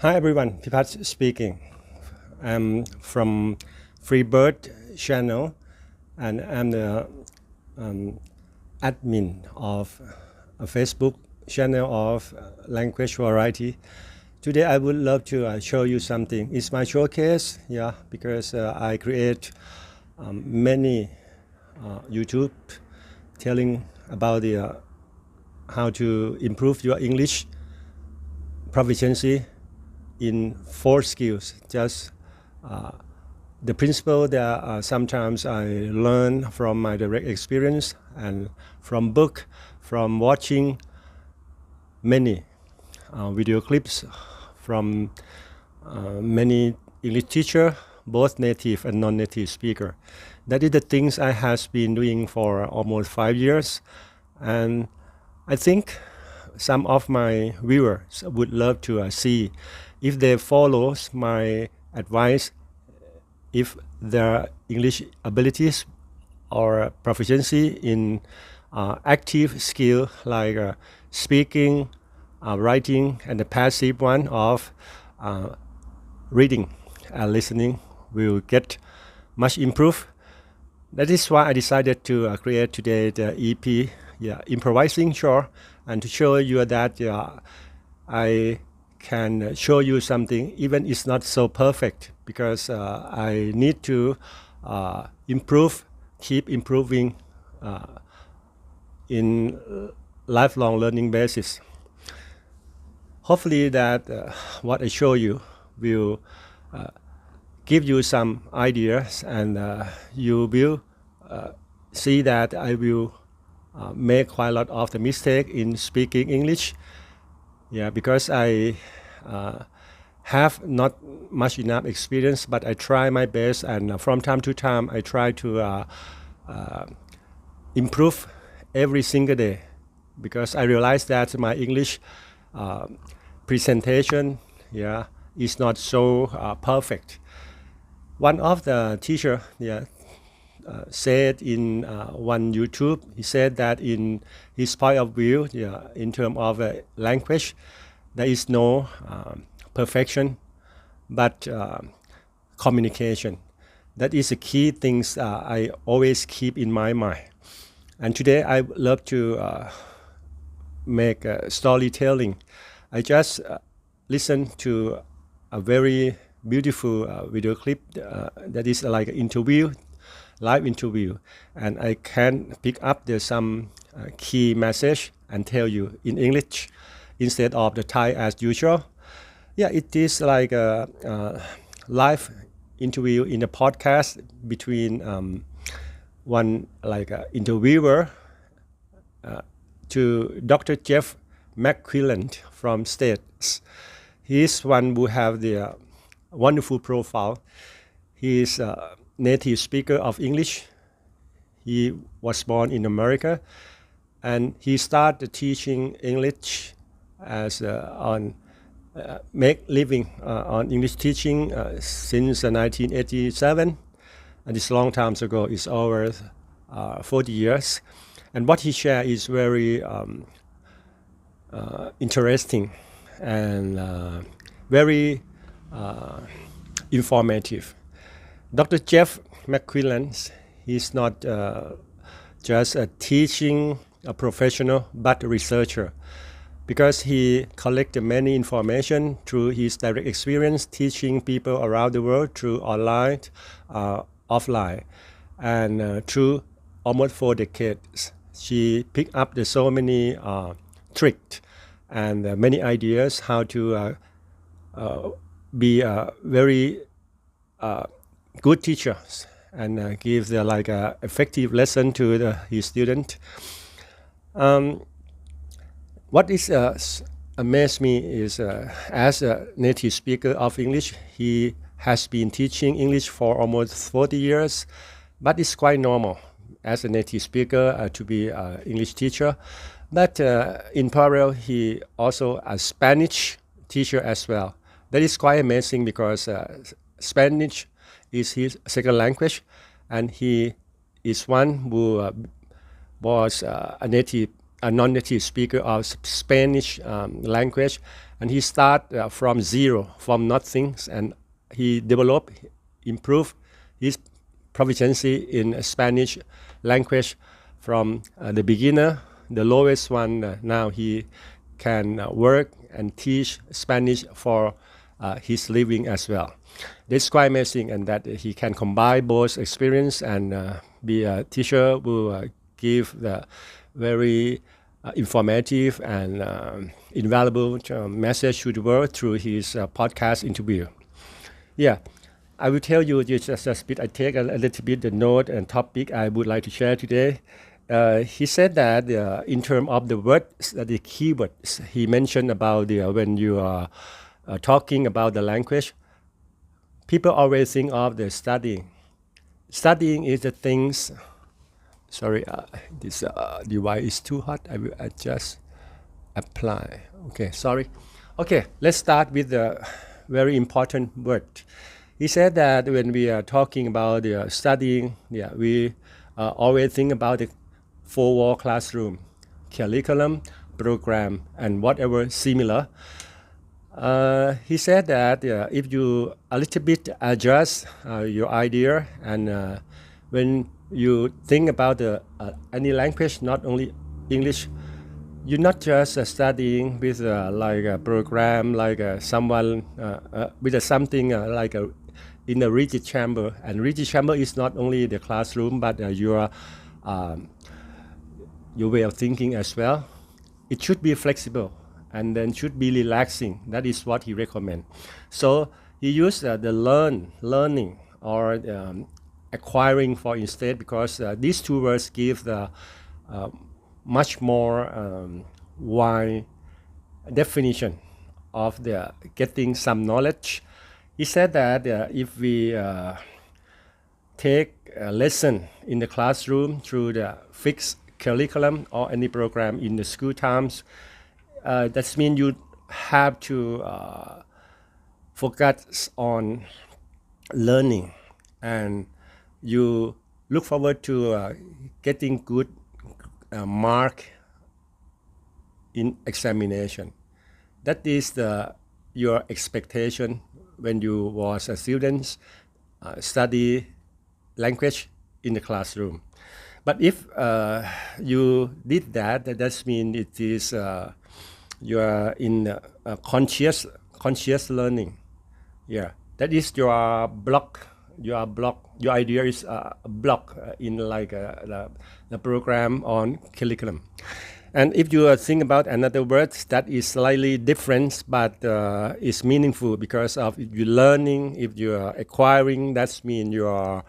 Hi everyone, Pipat speaking. I'm from Freebird channel and I'm the admin of a Facebook channel of language variety. Today I would love to show you something. It's my showcase, because I create many YouTube telling about the how to improve your English proficiency in 4 skills. Just the principle that sometimes I learn from my direct experience and from book, from watching many video clips from many English teacher, both native and non-native speaker. That is the things I have been doing for almost 5 years, and I think some of my viewers would love to see if they follow my advice, if their English abilities or proficiency in active skill like speaking, writing, and the passive one of reading and listening will get much improved. That is why I decided to create today the EP, improvising show, and to show you that I can show you something even it's not so perfect, because I need to improve, keep improving in lifelong learning basis. Hopefully that what I show you will give you some ideas, and you will see that I will make quite a lot of the mistake in speaking English. Because I have not much enough experience, but I try my best, and from time to time I try to improve every single day, because I realize that my English presentation is not so perfect. One of the teacher said in one YouTube, he said that in his point of view, in terms of language, there is no perfection, but communication. That is the key things I always keep in my mind. And today I would love to make storytelling. I just listened to a very beautiful video clip that is like an interview, live interview, and I can pick up some key message and tell you in English instead of the Thai as usual. It is like a live interview in a podcast between one like interviewer to Dr. Jeff McQuillan from States. He is one who have the wonderful profile. He is a native speaker of English. He was born in America, and he started teaching English as on make living on English teaching since 1987, and it's a long time ago. It's over 40 years, and what he shared is very interesting and very informative. Dr. Jeff McQuillan, he's not just a teaching a professional, but a researcher, because he collected many information through his direct experience teaching people around the world through online, offline, and through almost 4 decades. She picked up so many tricks and many ideas how to be a very good teacher and give like a effective lesson to his student. What is amazed me is as a native speaker of English, he has been teaching English for almost 40 years, but it's quite normal as a native speaker to be an English teacher. But in parallel, he also a Spanish teacher as well. That is quite amazing, because Spanish is his second language, and he is one who was a native a non-native speaker of Spanish language, and he started from zero, from nothing, and he developed, improved his proficiency in Spanish language from the beginner, the lowest one. Now he can work and teach Spanish for his living as well. That's quite amazing, and that he can combine both experience and be a teacher who give the very informative and invaluable message to the world through his podcast interview. Yeah, I will tell you just a bit. I take a little bit the note and topic I would like to share today. He said that in terms of the words, the keywords, he mentioned about when you are talking about the language, people always think of the studying. Studying is the things. Sorry, this device is too hot. I will adjust, apply. Okay, sorry. Okay, let's start with the very important word. He said that when we are talking about studying, we always think about the four-wall classroom, curriculum, program, and whatever similar. He said that if you a little bit adjust your idea, and when you think about any language, not only English, you're not just studying with like a program, like someone with something like in a rigid chamber. And rigid chamber is not only the classroom, but your way of thinking as well. It should be flexible and then should be relaxing. That is what he recommends. So he used the learning or acquiring for instead, because these two words give the much more wide definition of the getting some knowledge. He said that if we take a lesson in the classroom through the fixed curriculum or any program in the school times, that means you have to focus on learning, and you look forward to getting good mark in examination. That is your expectation when you was a student study language in the classroom. But if you did that, that means it is you are in conscious learning. Yeah, that is your block. Your idea is a block in like the program on curriculum. And if you think about another word that is slightly different but is meaningful, because of if you're learning, if you are acquiring, that means you are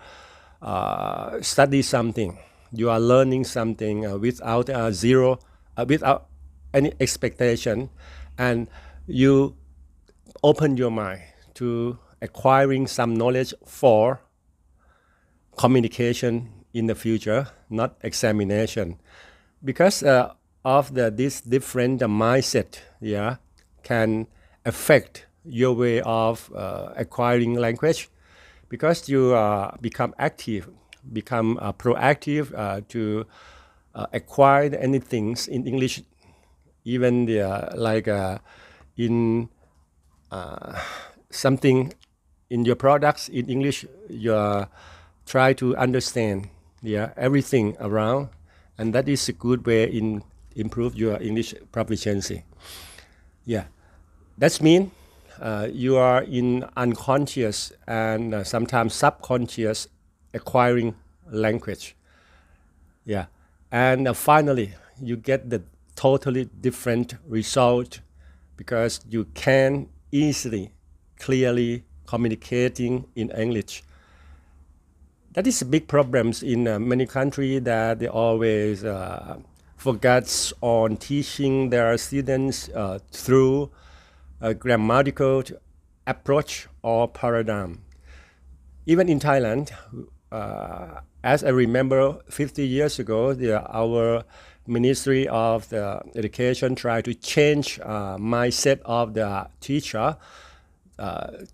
study something. You are learning something without without any expectation, and you open your mind to acquiring some knowledge for communication in the future, not examination. Because of this different mindset, can affect your way of acquiring language, because you become active, become proactive to acquire anything in English, even like in something in your products in English, you try to understand everything around, and that is a good way in improve your English proficiency. Yeah, that means you are in unconscious and sometimes subconscious acquiring language. Yeah, and finally you get the totally different result, because you can easily, clearly communicating in English. That is a big problem in many countries, that they always focus on teaching their students through a grammatical approach or paradigm. Even in Thailand, as I remember 50 years ago, our Ministry of the Education tried to change mindset of the teacher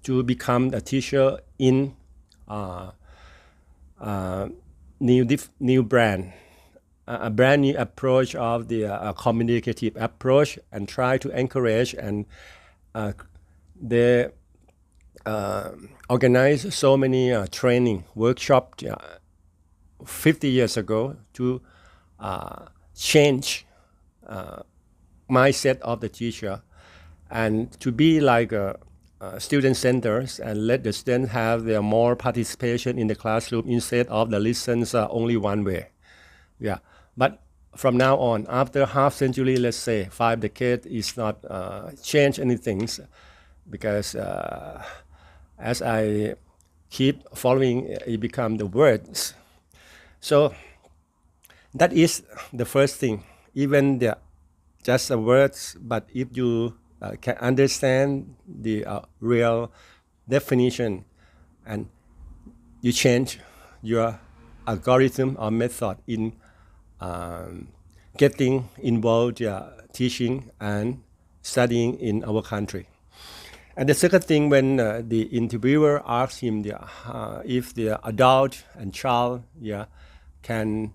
to become a teacher in new brand. a brand new approach of the communicative approach and try to encourage, and they organize so many training workshops 50 years ago to change mindset of the teacher and to be like student centers and let the students have their more participation in the classroom instead of the lessons only one way. Yeah, but from now on, after half century, let's say 5 decades, is not change anything, because as I keep following, it become the words. So that is the first thing. Even the just the words, but if you can understand the real definition and you change your algorithm or method in getting involved teaching and studying in our country. And the second thing, when the interviewer asked him if the adult and child can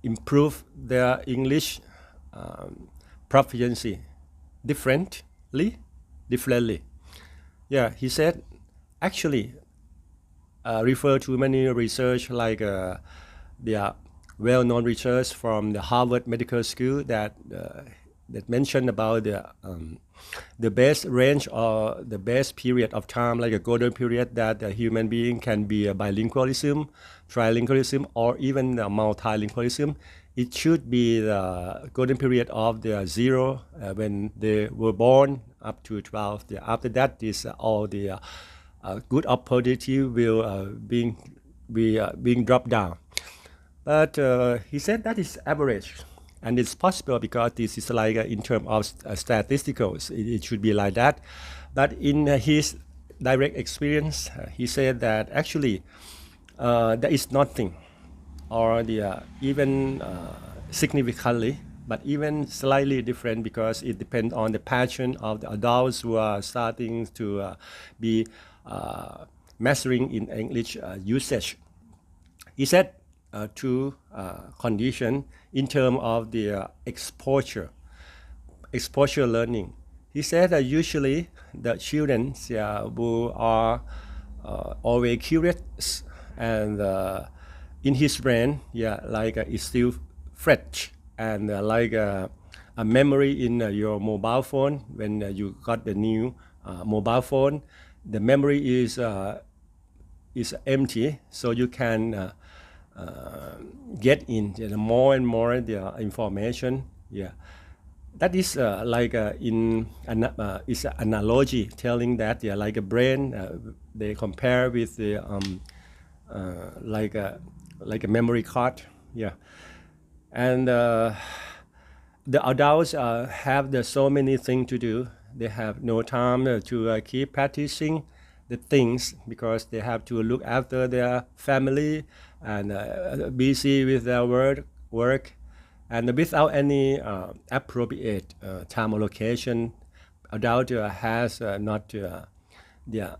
improve their English proficiency differently. Yeah, he said, actually, refer to many research like the well-known research from the Harvard Medical School that mentioned about the best range or the best period of time, like a golden period, that a human being can be a bilingualism, trilingualism, or even multilingualism. It should be the golden period of the 0 when they were born up to 12. After that, is all the good opportunity will being dropped down. But he said that is average, and it's possible because this is like in terms of statisticals, it should be like that. But in his direct experience, he said that actually there is nothing, or even significantly, but even slightly different, because it depends on the passion of the adults who are starting to be mastering in English usage. He said two conditions in terms of the exposure learning. He said that usually the children who are always curious and in his brain, like it's still fresh, and like a memory in your mobile phone. When you got the new mobile phone, the memory is empty, so you can get in more and more the information. That is like in is an analogy telling that like a brain, they compare with the like a memory card. And the adults have so many things to do. They have no time to keep practicing the things, because they have to look after their family and busy with their work, and without any appropriate time allocation, adult has not the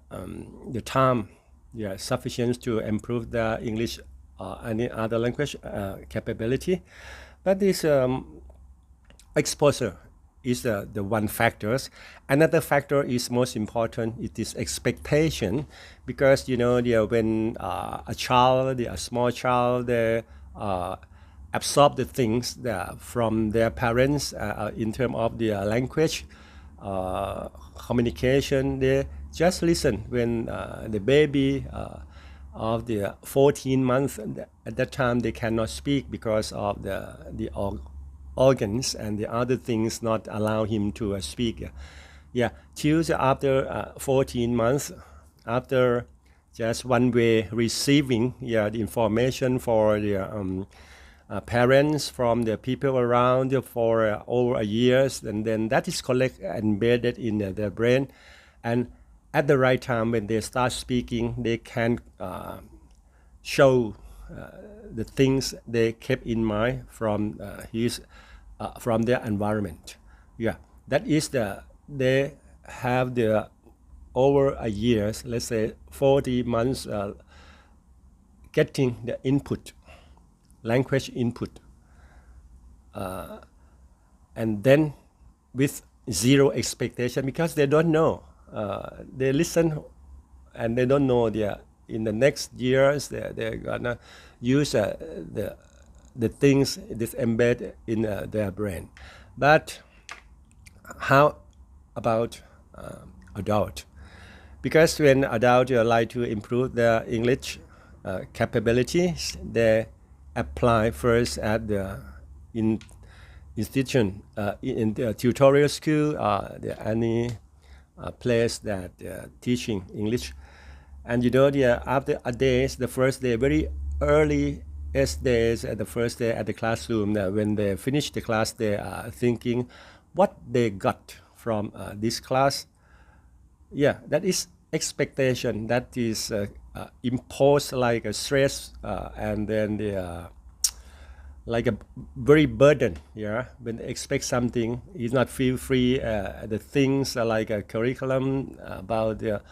time sufficient to improve their English or any other language capability. But this exposure is the one factor. Another factor is most important. It is expectation, because when a child, a small child, they absorb the things from their parents in terms of the language, communication. They just listen when the baby of the 14 months, at that time they cannot speak because of the organs and the other things not allow him to speak. Till after 14 months, after just one way receiving the information for the parents from the people around for over a years, and then that is embedded in their brain, and at the right time when they start speaking, they can show the things they kept in mind from from their environment. That is they have the over a years, let's say 40 months, getting the input, language input, and then with zero expectation because they don't know. They listen and they don't know in the next years they're gonna use the things this embed in their brain. But how about adult? Because when adults like to improve their English capabilities, they apply first at the institution, in the tutorial school, any place that teaching English. And after a day, the first day, very early days, the first day at the classroom, when they finish the class, they are thinking what they got from this class. Yeah, that is expectation. That is imposed like a stress, and then like a very burden. Yeah, when they expect something, it's not feel free. The things like a curriculum about the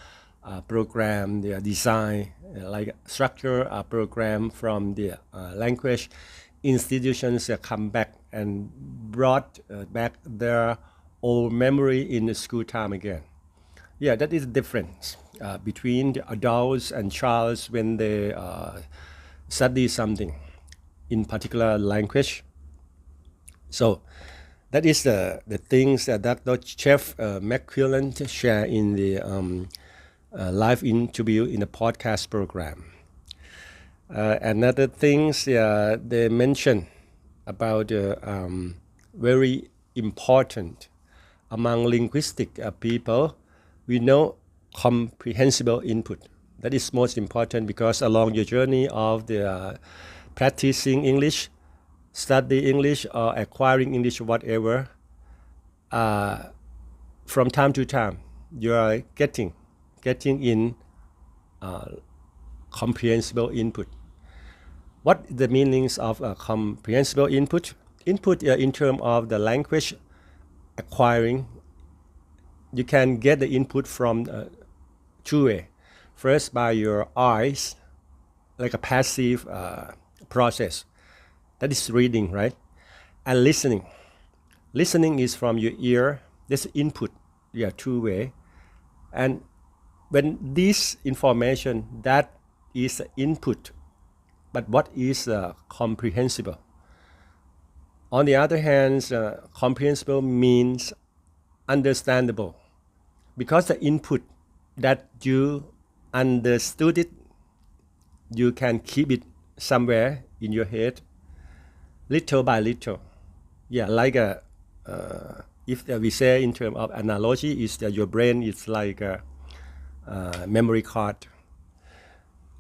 program, the design, like structure program from the language institutions come back and brought back their old memory in the school time again. Yeah, that is the difference between the adults and childs when they study something in particular language. So that is the things that Dr. Chef McQuillan share in the live interview in the podcast program. Another things they mention about very important among linguistic people, we know comprehensible input. That is most important because along your journey of the practicing English, study English or acquiring English, whatever, from time to time you are getting in comprehensible input. What the meanings of comprehensible input? Input in terms of the language acquiring, you can get the input from two ways. First, by your eyes, like a passive process. That is reading, right? And listening. Listening is from your ear. That's input. Yeah, two way. And when this information, that is input, but what is comprehensible? On the other hand, comprehensible means understandable, because the input that you understood it, you can keep it somewhere in your head, little by little. Yeah, like if we say in terms of analogy, is that your brain is like a memory card,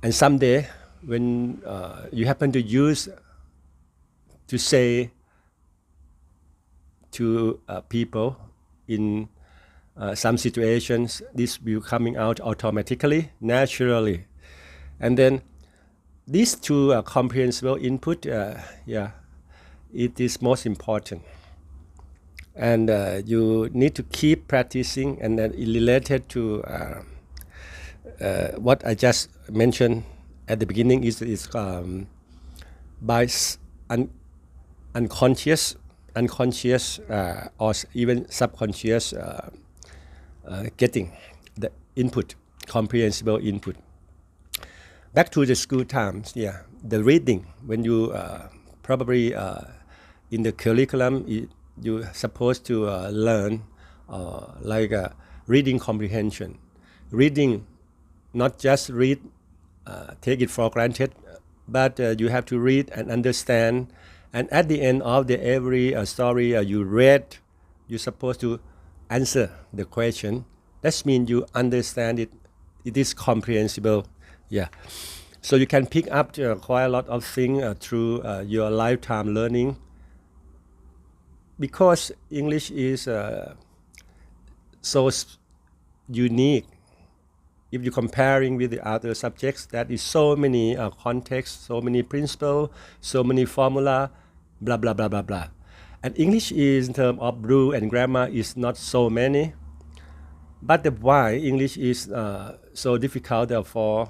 and someday when you happen to use to say to people in some situations, this will coming out automatically, naturally. And then these two comprehensible input, it is most important. And you need to keep practicing, and then related to what I just mentioned at the beginning is by unconscious or even subconscious getting the input, comprehensible input. Back to the school times, the reading, when you probably in the curriculum, you're supposed to learn like reading comprehension. Reading, not just read, take it for granted, but you have to read and understand. And at the end of every story you read, you're supposed to answer the question. That means you understand it. It is comprehensible. Yeah. So you can pick up quite a lot of things through your lifetime learning. Because English is so unique. If you're comparing with the other subjects, that is so many contexts, so many principles, so many formula, blah, blah, blah, blah, blah. And English is, in terms of rule and grammar, is not so many. But why English is so difficult for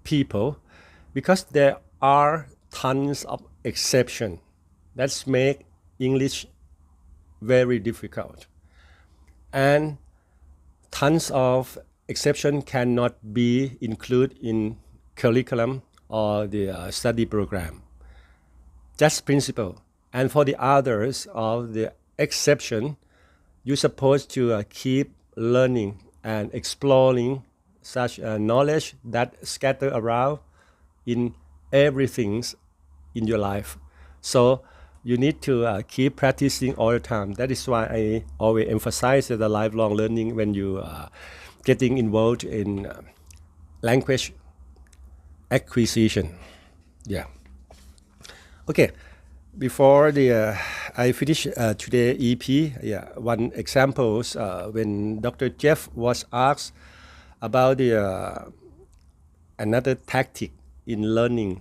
people? Because there are tons of exception. That's make English very difficult. And tons of exception cannot be included in curriculum or the study program. Just principle. And for the others of the exception, you're supposed to keep learning and exploring such knowledge that scatter around in everything in your life. So you need to keep practicing all the time. That is why I always emphasize the lifelong learning when you are getting involved in language acquisition. Yeah. Okay. Before I finish today EP, one example when Dr. Jeff was asked about another tactic in learning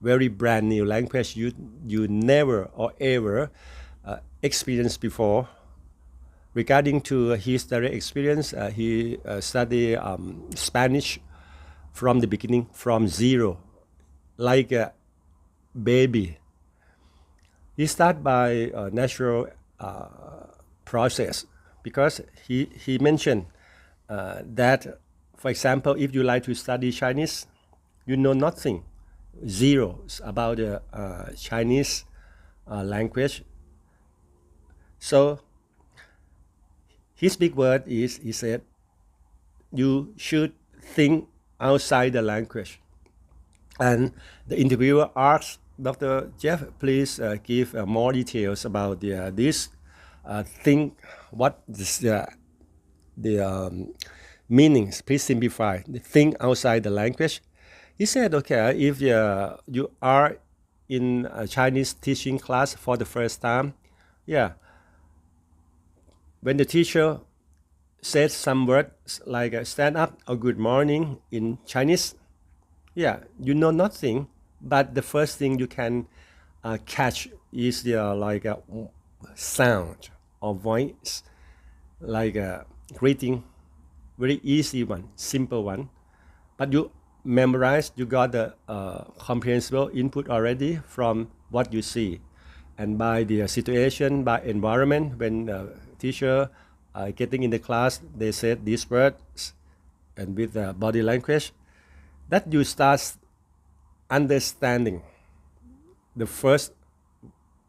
very brand new language you never or ever experienced before. Regarding to his direct experience, he studied Spanish from the beginning, from zero, like a baby. He started by a natural process because he mentioned that, for example, if you like to study Chinese, you know nothing, zero about the Chinese language. So his big word is, he said, you should think outside the language. And the interviewer asked Dr. Jeff, please give more details about this thing. What is the meanings? Please simplify. The thing outside the language. He said, okay, if you are in a Chinese teaching class for the first time, when the teacher says some words like stand up or good morning in Chinese, you know nothing. But the first thing you can catch is the sound or voice, like a greeting, very easy one, simple one. But you memorize, you got the comprehensible input already from what you see. And by the situation, by environment, when the teacher getting in the class, they said these words, and with the body language, that you start understanding the first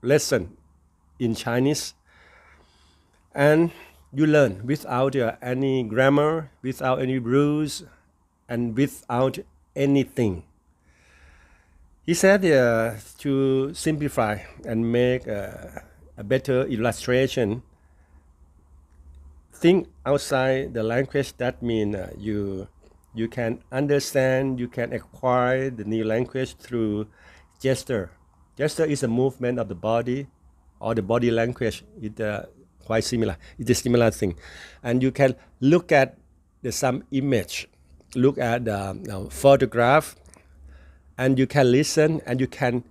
lesson in Chinese, and you learn without any grammar, without any rules, and without anything. He said to simplify and make a better illustration, think outside the language. That means you can understand, you can acquire the new language through gesture. Gesture is a movement of the body or the body language. It's quite similar. It's a similar thing. And you can look at some image, look at the photograph, and you can listen and you can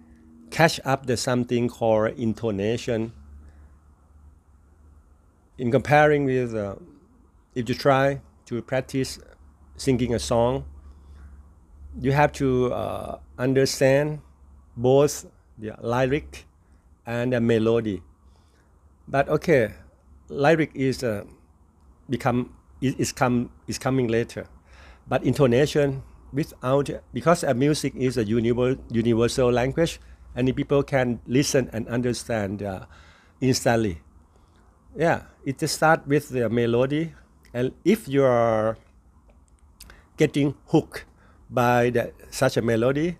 catch up the something called intonation. In comparing with, if you try to practice singing a song, you have to understand both the lyric and the melody. But okay, lyric is coming later. But intonation, without, because music is a universal language, and people can listen and understand instantly. It just starts with the melody, and if you are getting hooked by such a melody,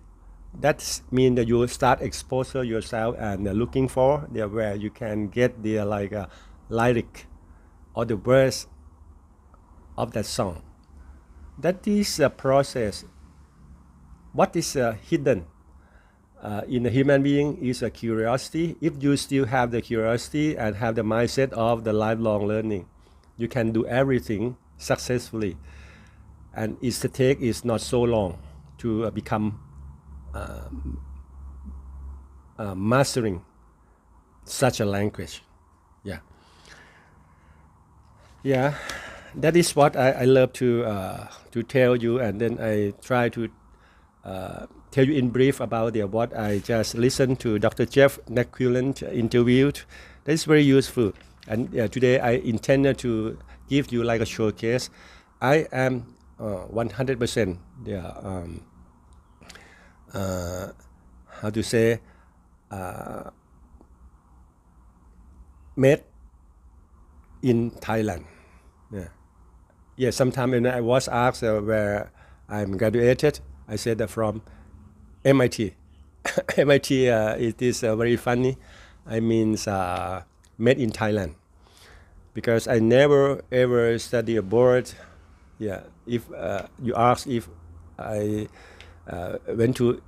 that means that you start exposure yourself and looking for where you can get the lyric or the verse of that song. That is a process. What is hidden in a human being is a curiosity. If you still have the curiosity and have the mindset of the lifelong learning, you can do everything successfully. And its take is not so long to become mastering such a language. That is what I love to tell you, and then I try to tell you in brief about what I just listened to Dr. Jeff Naquillant interviewed. That is very useful. And today I intended to give you like a showcase. I am 100% how to say made in Thailand. Yeah. Sometimes when I was asked where I'm graduated, I said that from MIT. MIT, it is very funny. I mean, made in Thailand. Because I never ever study abroad. Yeah, if you ask if I went to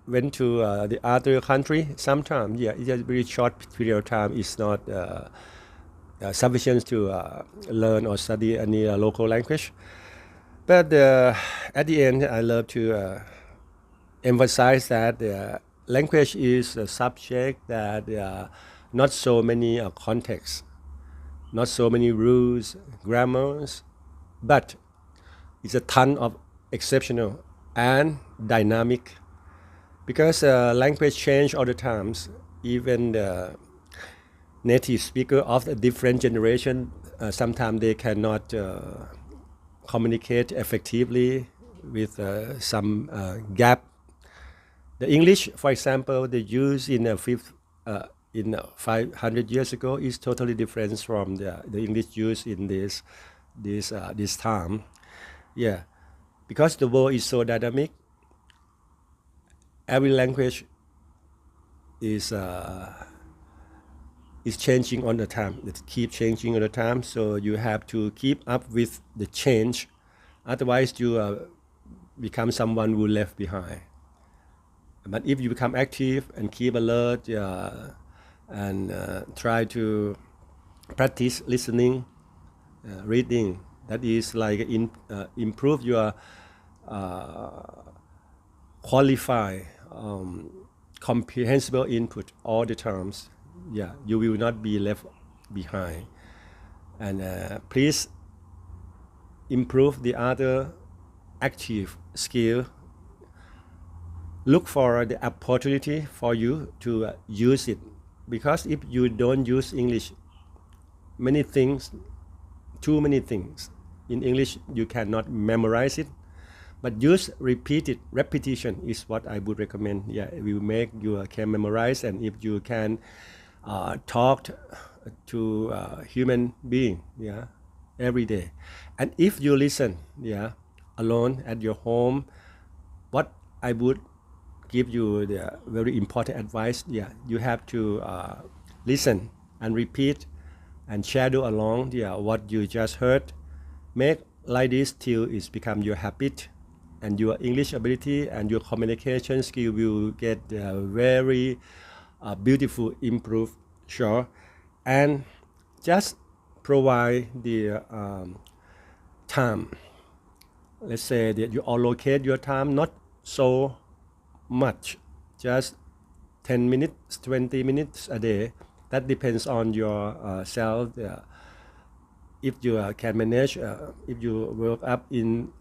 the other country, sometimes it's a very short period of time. It's not sufficient to learn or study any local language. But at the end, I love to emphasize that language is a subject that not so many contexts, not so many rules, grammars, but it's a ton of exceptional and dynamic, because language change all the times. Even the native speaker of a different generation, sometimes they cannot communicate effectively with some gap. The English, for example, the use in 500 years ago is totally different from the English used in this time. Yeah, because the world is so dynamic. Every language is changing all the time. It keeps changing all the time. So you have to keep up with the change. Otherwise, you become someone who left behind. But if you become active and keep alert, and try to practice listening, reading, that is like improve your qualified, comprehensible input all the times. Yeah, you will not be left behind. And please improve the other active skill. Look for the opportunity for you to use it, because if you don't use English, too many things in English, you cannot memorize it. But use repetition is what I would recommend. Yeah, it will make you can memorize, and if you can talk to human being, every day. And if you listen, alone at your home, what I would give you the very important advice. You have to listen and repeat and shadow along what you just heard. Make like this till it's become your habit, and your English ability and your communication skill will get very beautiful improved. Sure. And just provide the time. Let's say that you allocate your time not so much, just 10 minutes, 20 minutes a day. That depends on your self. If you can manage, if you wake up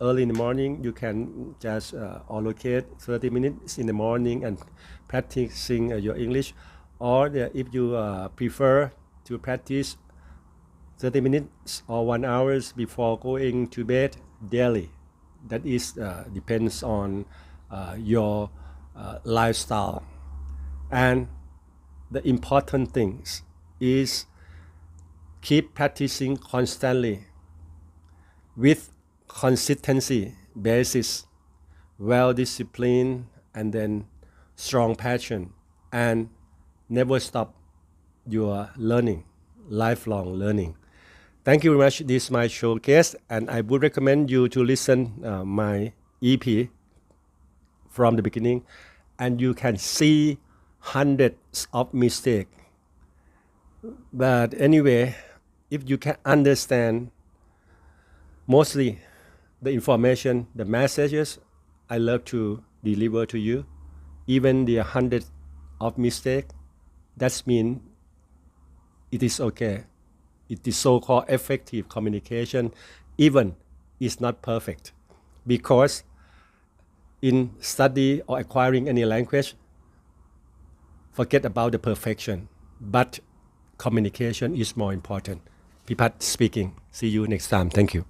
early in the morning, you can just allocate 30 minutes in the morning and practicing your English. Or if you prefer to practice 30 minutes or 1 hour before going to bed daily, that is depends on your lifestyle. And the important things is keep practicing constantly with consistency basis, well discipline, and then strong passion, and never stop your learning, lifelong learning. Thank you very much. This is my showcase, and I would recommend you to listen my EP from the beginning, and you can see hundreds of mistakes. But anyway, if you can understand mostly the information, the messages I love to deliver to you, even the hundreds of mistakes, that means it is okay. It is so-called effective communication, even it's not perfect, because in study or acquiring any language, forget about the perfection, but communication is more important. Pipat speaking. See you next time. Thank you.